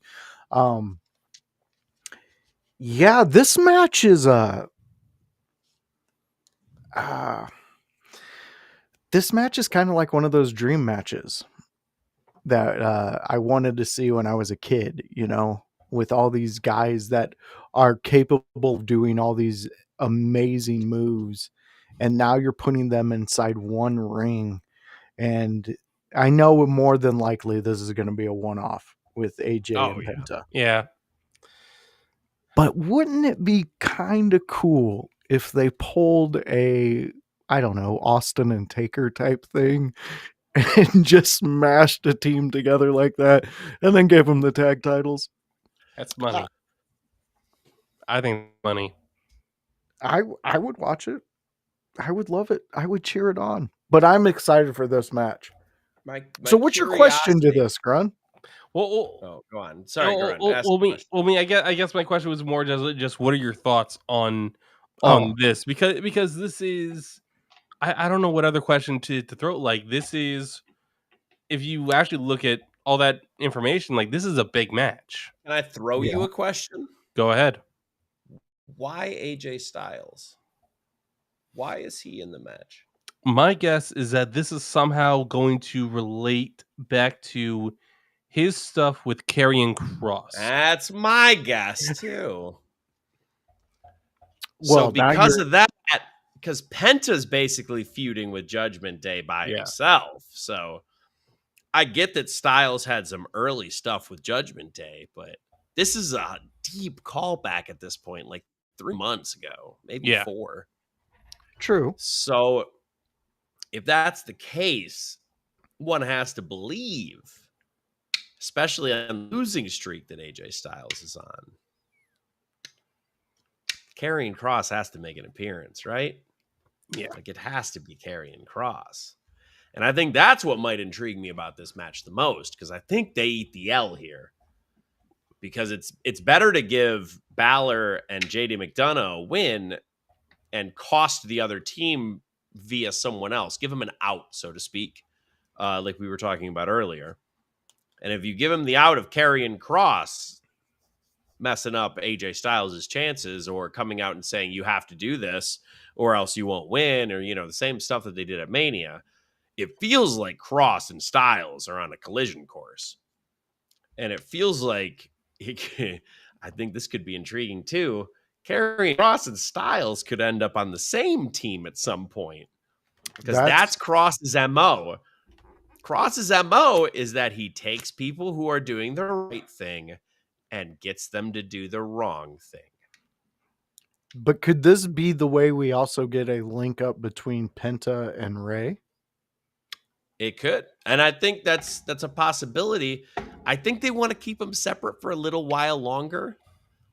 Yeah, this match is this match is kind of like one of those dream matches that I wanted to see when I was a kid, you know, with all these guys that are capable of doing all these amazing moves. And now you're putting them inside one ring. And I know more than likely this is going to be a one-off with AJ and Penta. Yeah. But wouldn't it be kind of cool if they pulled a, I don't know, Austin and Taker type thing and just smashed a team together like that and then gave them the tag titles? That's money. I think money. I would watch it. I would love it. I would cheer it on. But I'm excited for this match. So what's your question to this, Grun? Well, go on. Sorry, Grun. I guess my question was more just what are your thoughts on this? Because this is I don't know what other question to throw. Like, this is, if you actually look at all that information, like, this is a big match. Can I throw you a question? Go ahead. Why AJ Styles? Why is he in the match? My guess is that this is somehow going to relate back to his stuff with Karrion Kross. That's my guess too. Well, so because of that, because Penta's basically feuding with Judgment Day by himself. So I get that Styles had some early stuff with Judgment Day, but this is a deep callback at this point, like 3 months ago, maybe 4. True. So if that's the case, one has to believe, especially on the losing streak that AJ Styles is on, Karrion Kross has to make an appearance, right? Yeah. Like, it has to be Karrion Kross. And I think that's what might intrigue me about this match the most, because I think they eat the L here. Because it's better to give Balor and JD McDonough a win and cost the other team via someone else. Give them an out, so to speak, like we were talking about earlier. And if you give him the out of Karrion Kross messing up AJ Styles' chances or coming out and saying you have to do this or else you won't win, or, you know, the same stuff that they did at Mania, it feels like Kross and Styles are on a collision course. And it feels like, I think this could be intriguing too, Karrion Kross and Styles could end up on the same team at some point. Because that's Kross's MO. Cross's MO is that he takes people who are doing the right thing and gets them to do the wrong thing. But could this be the way we also get a link up between Penta and Ray? It could. And I think that's a possibility. I think they want to keep them separate for a little while longer.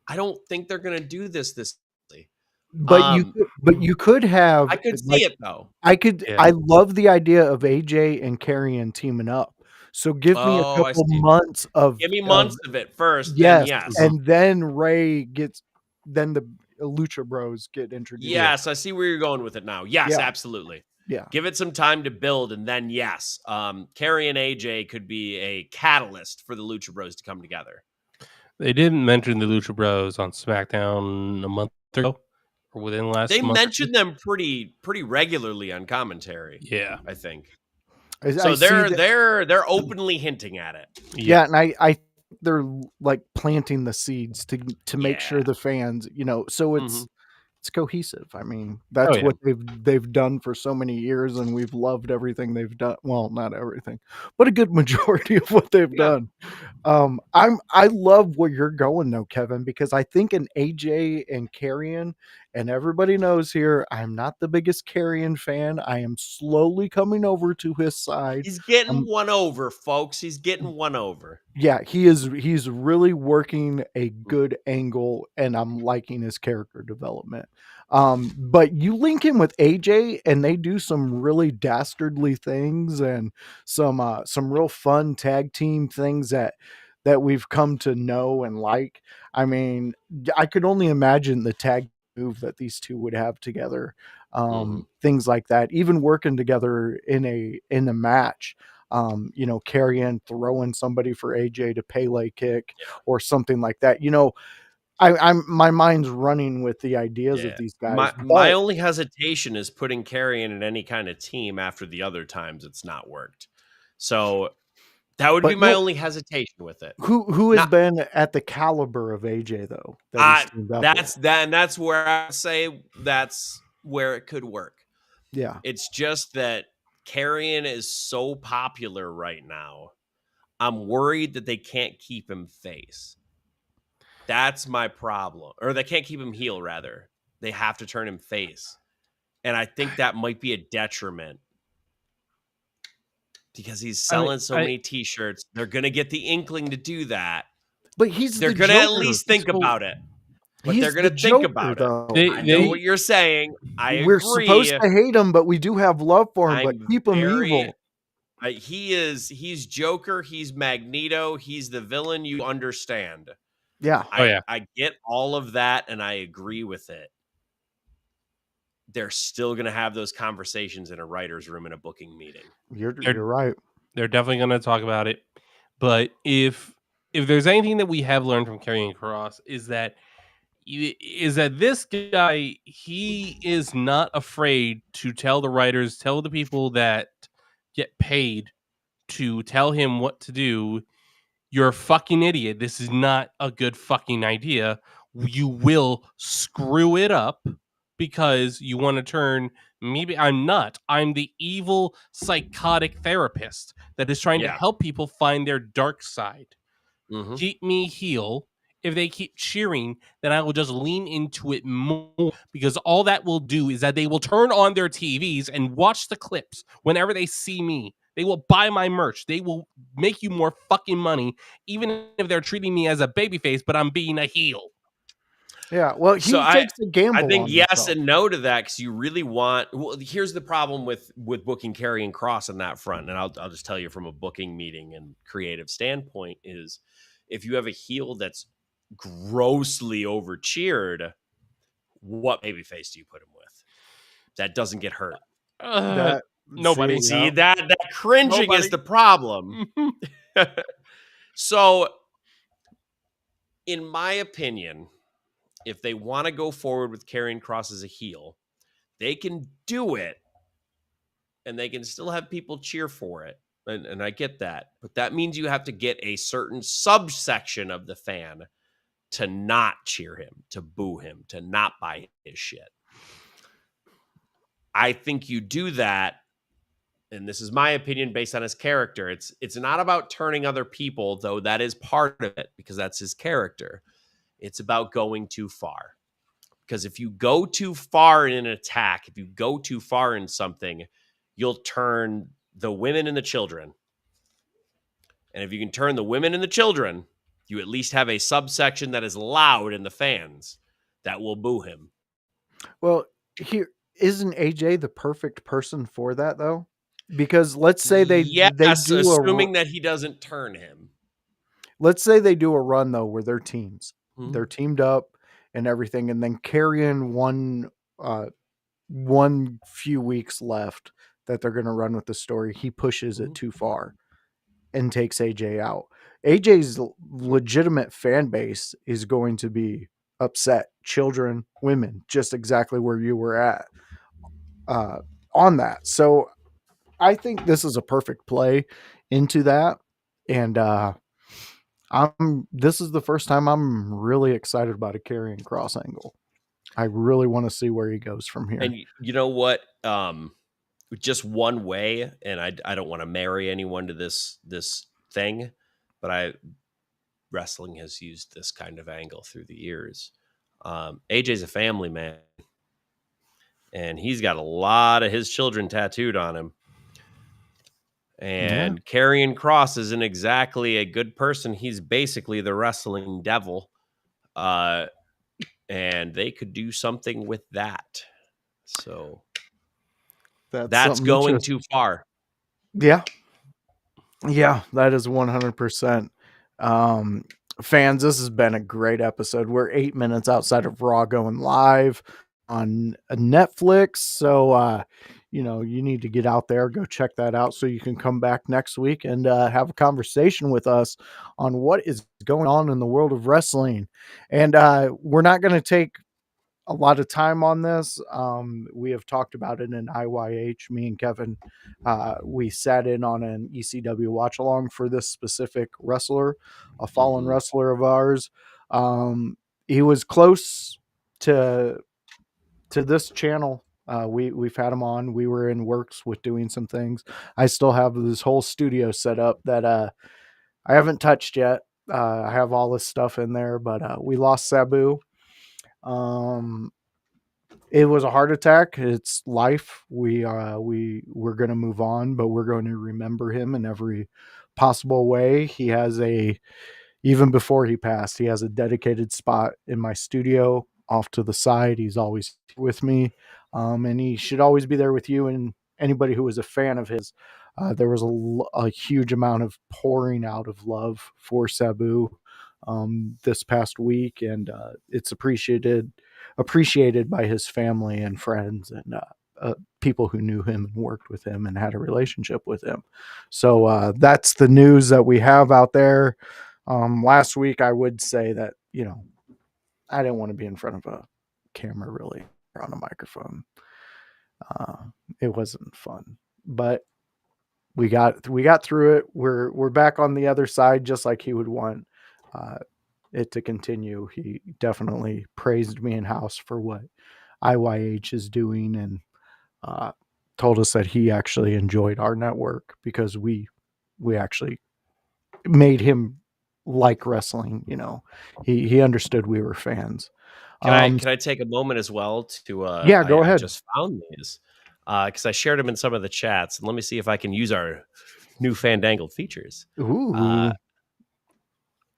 I don't think they're going to do this early. But you could have I could see it though. I love the idea of AJ and Karrion teaming up. So give me a I couple see. months of Give me months of it first. yes, Then yes. and then Ray gets then the Lucha Bros get introduced. Yes, I see where you're going with it now. Yes, Yeah. absolutely. Yeah. Give it some time to build, and then yes, Karrion and AJ could be a catalyst for the Lucha Bros to come together. They didn't mention the Lucha Bros on SmackDown a month ago, or within the last They month. mentioned them pretty regularly on commentary. Yeah, I think. So they're openly hinting at it. Yeah, and I they're like planting the seeds to make sure the fans, so it's cohesive. I mean, that's what they've done for so many years, and we've loved everything they've done. Well, not everything, but a good majority of what they've done. I love where you're going though, Kevin, because I think an AJ and Karrion, and everybody knows here, I'm not the biggest Karrion fan. I am slowly coming over to his side. He's getting one over, folks. He's getting one over. Yeah, he's really working a good angle, and I'm liking his character development. But you link him with AJ, and they do some really dastardly things and some real fun tag team things that we've come to know and like. I mean, I could only imagine the tag move that these two would have together. Things like that, even working together in a match. Karrion throwing somebody for AJ to Pele kick or something like that. I'm my mind's running with the ideas of these guys. My only hesitation is putting Karrion in any kind of team after the other times it's not worked. So that would be my only hesitation with it. Who has been at the caliber of AJ though? That's where I say that's where it could work. Yeah. It's just that Karrion is so popular right now. I'm worried that they can't keep him face. That's my problem. Or they can't keep him heel, rather. They have to turn him face. And I think that might be a detriment. Because he's selling so many t-shirts. They're going to get the inkling to do that. But they're going to at least think about it. But they're going to think about it. I know what you're saying. We're supposed to hate him, but we do have love for him. But keep him evil. He's Joker. He's Magneto. He's the villain. You understand. Yeah. I get all of that, and I agree with it. They're still going to have those conversations in a writer's room in a booking meeting. You're right. They're definitely going to talk about it. But if there's anything that we have learned from Karrion Kross is that this guy, he is not afraid to tell the writers, tell the people that get paid to tell him what to do. You're a fucking idiot. This is not a good fucking idea. You will screw it up because you want to turn maybe I'm not. I'm the evil psychotic therapist that is trying to help people find their dark side. Keep me heel. If they keep cheering, then I will just lean into it more because all that will do is that they will turn on their TVs and watch the clips whenever they see me. They will buy my merch. They will make you more fucking money, even if they're treating me as a babyface, but I'm being a heel. Yeah, well, he takes a gamble. I think yes and no to that because you really want. Well, here's the problem with booking Karrion Kross on that front, and I'll just tell you from a booking meeting and creative standpoint is if you have a heel that's grossly overcheered, what babyface do you put him with that doesn't get hurt? Nobody. See that cringing is the problem. So, in my opinion, if they want to go forward with Karrion Kross as a heel, they can do it, and they can still have people cheer for it. And I get that, but that means you have to get a certain subsection of the fan to not cheer him, to boo him, to not buy his shit. I think you do that, and this is my opinion based on his character, it's not about turning other people, though that is part of it because that's his character. It's about going too far. Because if you go too far in an attack, if you go too far in something, you'll turn the women and the children. And if you can turn the women and the children, you at least have a subsection that is loud in the fans that will boo him. Well, here isn't AJ the perfect person for that though? Because let's say they do assuming that he doesn't turn him. Let's say they do a run though where they're teams. Mm-hmm. They're teamed up and everything, and then carrying one few weeks left that they're going to run with the story. He pushes it too far and takes AJ out. AJ's legitimate fan base is going to be upset. Children, women, just exactly where you were at on that. So I think this is a perfect play into that. And this is the first time I'm really excited about a Karrion Kross angle. I really want to see where he goes from here. And you know what? Just one way, and I don't want to marry anyone to this thing, but wrestling has used this kind of angle through the years. AJ's a family man, and he's got a lot of his children tattooed on him. And Karrion Kross isn't exactly a good person. He's basically the wrestling devil. And they could do something with that. So that's going too far. Yeah. Yeah, that is 100%. Fans, this has been a great episode. We're 8 minutes outside of Raw going live on Netflix. So, you need to get out there, go check that out so you can come back next week and have a conversation with us on what is going on in the world of wrestling. And we're not going to take a lot of time on this. We have talked about it in IYH. Me and Kevin, we sat in on an ECW watch along for this specific wrestler, a fallen wrestler of ours. He was close to this channel. We've had him on. We were in works with doing some things. I still have this whole studio set up that I haven't touched yet. I have all this stuff in there, but we lost Sabu. It was a heart attack. It's life. We're going to move on, but we're going to remember him in every possible way. He has even before he passed, he has a dedicated spot in my studio off to the side. He's always with me. And he should always be there with you and anybody who was a fan of his. There was a huge amount of pouring out of love for Sabu this past week, and it's appreciated by his family and friends and people who knew him and worked with him and had a relationship with him. So that's the news that we have out there. Last week, I would say that, I didn't want to be in front of a camera really or on a microphone. It wasn't fun, but we got through it. We're back on the other side, just like he would want it to continue. He definitely praised me in house for what IYH is doing and told us that he actually enjoyed our network because we actually made him like wrestling. He understood we were fans. Can I take a moment as well to go ahead. I just found these because I shared them in some of the chats, and let me see if I can use our new fandangled features. Ooh.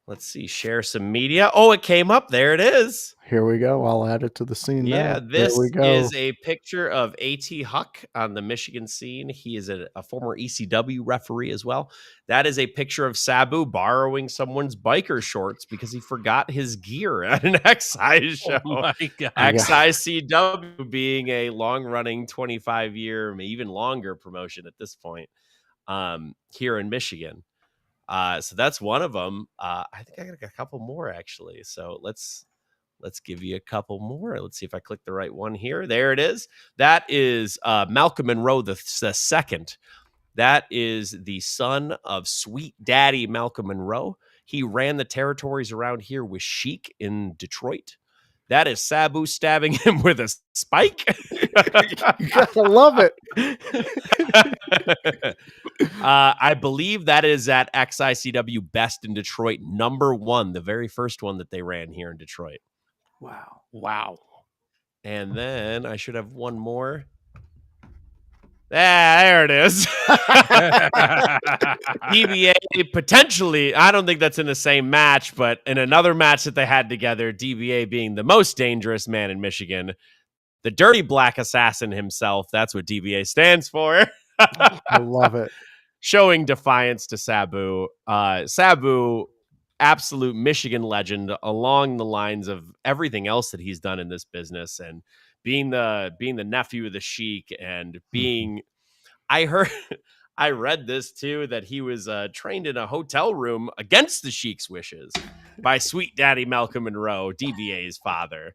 Let's see, share some media. Oh, it came up. There it is. Here we go. I'll add it to the scene. Yeah, this is a picture of A.T. Huck on the Michigan scene. He is a former ECW referee as well. That is a picture of Sabu borrowing someone's biker shorts because he forgot his gear at an Excise show. Oh my God. Excise CW being a long-running 25-year, even longer promotion at this point here in Michigan. So that's one of them. I think I got a couple more actually. So let's give you a couple more. Let's see if I click the right one here. There it is. That is Malcolm Monroe the second. That is the son of Sweet Daddy Malcolm Monroe. He ran the territories around here with Sheik in Detroit. That is Sabu stabbing him with a spike. You gotta love it. I believe that is at XICW Best in Detroit, #1, the very first one that they ran here in Detroit. Wow. And then I should have one more. There it is. DBA potentially, I don't think that's in the same match, but in another match that they had together, DBA being the most dangerous man in Michigan, the dirty black assassin himself. That's what DBA stands for. I love it. Showing defiance to Sabu. Sabu, absolute Michigan legend along the lines of everything else that he's done in this business, and being the nephew of the Sheik, and being I read this too, that he was trained in a hotel room against the Sheik's wishes by Sweet Daddy Malcolm Monroe, DBA's father.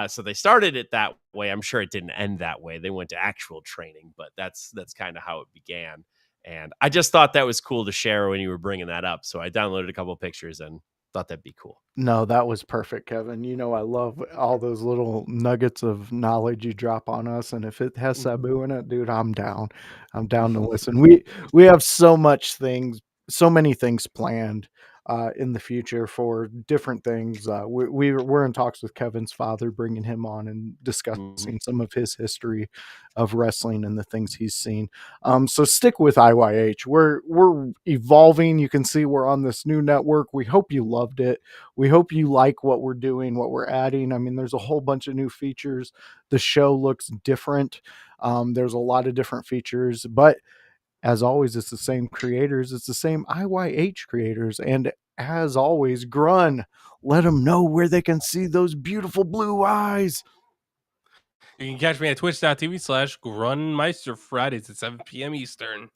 So they started it that way. I'm sure it didn't end that way. They went to actual training, but that's kind of how it began. And I just thought that was cool to share when you were bringing that up. So I downloaded a couple of pictures and thought that'd be cool. No, that was perfect, Kevin. You know, I love all those little nuggets of knowledge you drop on us. And if it has Sabu in it, dude, I'm down. I'm down to listen. We have so many things planned in the future for different things. We're in talks with Kevin's father, bringing him on and discussing some of his history of wrestling and the things he's seen. So stick with IYH. We're evolving. You can see we're on this new network. We hope you loved it. We hope you like what we're doing, what we're adding. I mean, there's a whole bunch of new features. The show looks different. There's a lot of different features, but as always, it's the same creators. It's the same IYH creators. And as always, Grun, let them know where they can see those beautiful blue eyes. You can catch me at twitch.tv/Grunmeister Fridays at 7 p.m. Eastern.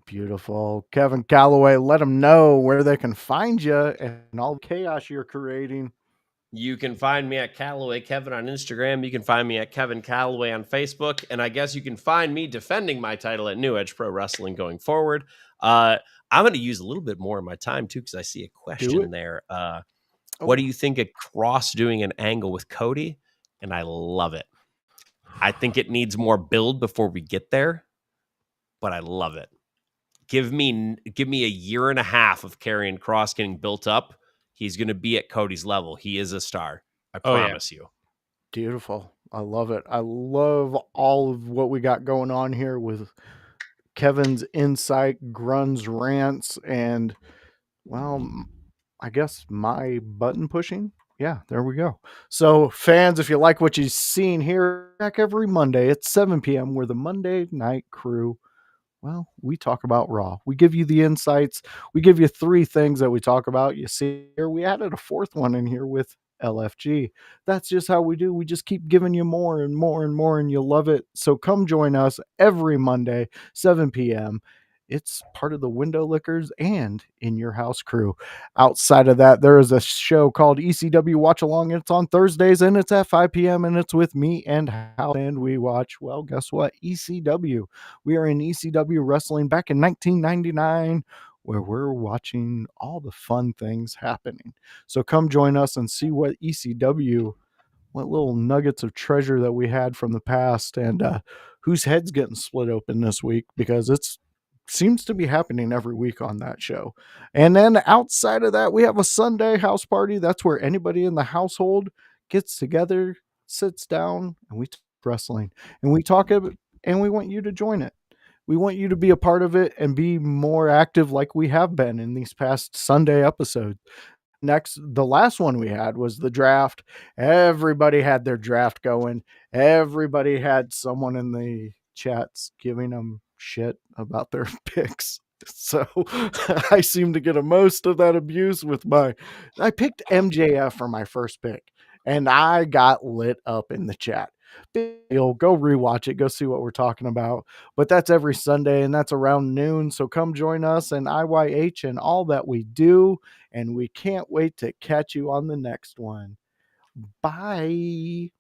Beautiful. Kevin Kalloway, let them know where they can find you and all the chaos you're creating. You can find me at Kalloway Kevin on Instagram. You can find me at Kevin Kalloway on Facebook. And I guess you can find me defending my title at New Edge Pro Wrestling going forward. I'm going to use a little bit more of my time, too, because I see a question there. What do you think of Cross doing an angle with Cody? And I love it. I think it needs more build before we get there, but I love it. Give me a year and a half of Karrion Kross getting built up. He's going to be at Cody's level. He is a star. I promise you. Beautiful. I love it. I love all of what we got going on here with Kevin's insight, Grun's rants, and, well, I guess my button pushing. Yeah, there we go. So, fans, if you like what you've seen here, back every Monday at 7 p.m., we're the Monday Night Crew. Well, we talk about Raw. We give you the insights. We give you 3 things that we talk about. You see here, we added a 4th one in here with LFG. That's just how we do. We just keep giving you more and more and more, and you'll love it. So come join us every Monday, 7 p.m. It's part of the Window Lickers and In Your House crew. Outside of that, there is a show called ECW Watch Along. It's on Thursdays, and it's at 5 p.m., and it's with me and Hal, and we watch, well, guess what? ECW. We are in ECW wrestling back in 1999, where we're watching all the fun things happening. So come join us and see what ECW, what little nuggets of treasure that we had from the past, and whose head's getting split open this week, because it's seems to be happening every week on that show. And then outside of that, we have a Sunday house party. That's where anybody in the household gets together, sits down, and we talk wrestling. And we talk about, and we want you to join it. We want you to be a part of it and be more active like we have been in these past Sunday episodes. The last one we had was the draft. Everybody had their draft going. Everybody had someone in the chats giving them shit about their picks. So I seem to get a most of that abuse with I picked MJF for my first pick, and I got lit up in the chat. Go rewatch it, go see what we're talking about. But that's every Sunday, and that's around noon. So come join us and IYH and all that we do. And we can't wait to catch you on the next one. Bye.